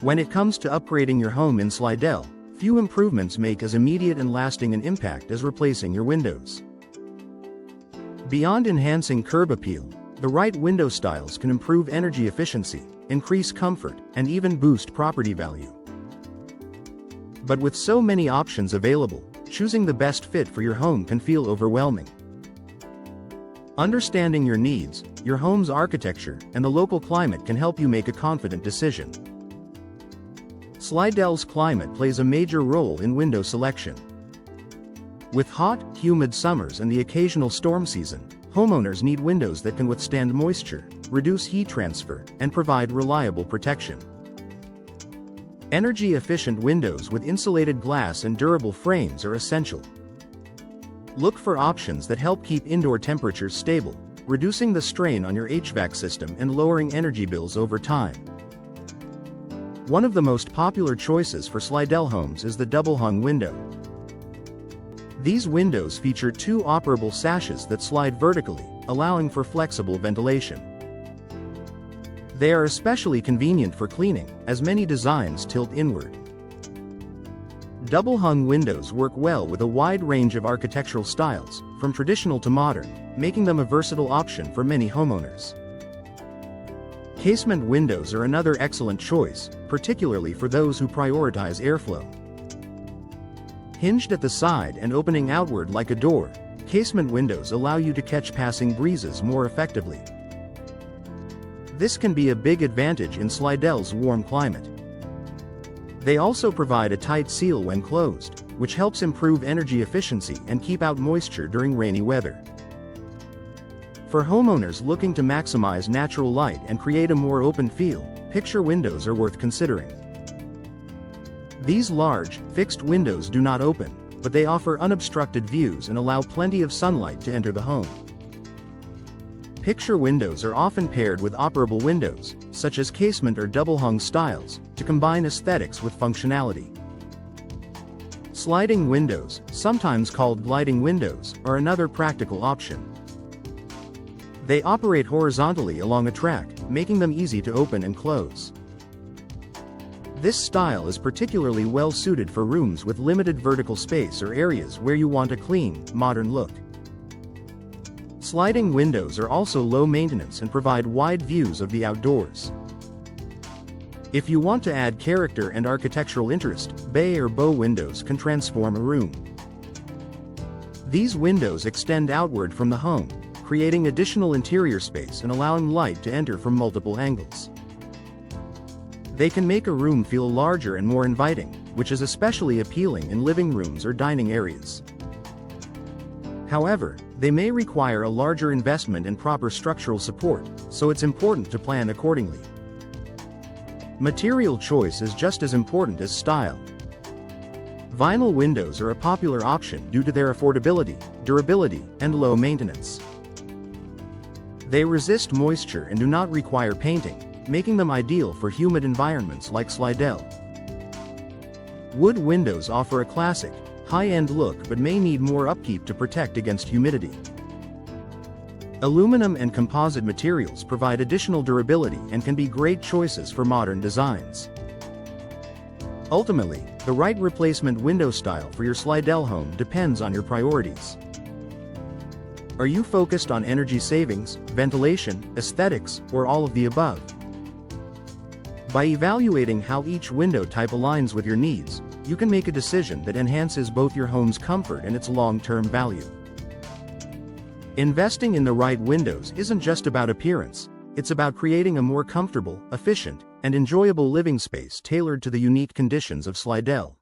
When it comes to upgrading your home in Slidell, few improvements make as immediate and lasting an impact as replacing your windows. Beyond enhancing curb appeal, the right window styles can improve energy efficiency, increase comfort, and even boost property value. But with so many options available, choosing the best fit for your home can feel overwhelming. Understanding your needs, your home's architecture, and the local climate can help you make a confident decision. Slidell's climate plays a major role in window selection. With hot, humid summers and the occasional storm season, homeowners need windows that can withstand moisture, reduce heat transfer, and provide reliable protection. Energy-efficient windows with insulated glass and durable frames are essential. Look for options that help keep indoor temperatures stable, reducing the strain on your HVAC system and lowering energy bills over time. One of the most popular choices for Slidell homes is the double-hung window. These windows feature two operable sashes that slide vertically, allowing for flexible ventilation. They are especially convenient for cleaning, as many designs tilt inward. Double-hung windows work well with a wide range of architectural styles, from traditional to modern, making them a versatile option for many homeowners. Casement windows are another excellent choice, particularly for those who prioritize airflow. Hinged at the side and opening outward like a door, casement windows allow you to catch passing breezes more effectively. This can be a big advantage in Slidell's warm climate. They also provide a tight seal when closed, which helps improve energy efficiency and keep out moisture during rainy weather. For homeowners looking to maximize natural light and create a more open feel, picture windows are worth considering. These large, fixed windows do not open, but they offer unobstructed views and allow plenty of sunlight to enter the home. Picture windows are often paired with operable windows, such as casement or double-hung styles, to combine aesthetics with functionality. Sliding windows, sometimes called gliding windows, are another practical option. They operate horizontally along a track, making them easy to open and close. This style is particularly well suited for rooms with limited vertical space or areas where you want a clean, modern look. Sliding windows are also low maintenance and provide wide views of the outdoors. If you want to add character and architectural interest, bay or bow windows can transform a room. These windows extend outward from the home, creating additional interior space and allowing light to enter from multiple angles. They can make a room feel larger and more inviting, which is especially appealing in living rooms or dining areas. However, they may require a larger investment and proper structural support, so it's important to plan accordingly. Material choice is just as important as style. Vinyl windows are a popular option due to their affordability, durability, and low maintenance. They resist moisture and do not require painting, making them ideal for humid environments like Slidell. Wood windows offer a classic, high-end look but may need more upkeep to protect against humidity. Aluminum and composite materials provide additional durability and can be great choices for modern designs. Ultimately, the right replacement window style for your Slidell home depends on your priorities. Are you focused on energy savings, ventilation, aesthetics, or all of the above? By evaluating how each window type aligns with your needs, you can make a decision that enhances both your home's comfort and its long-term value. Investing in the right windows isn't just about appearance, it's about creating a more comfortable, efficient, and enjoyable living space tailored to the unique conditions of Slidell.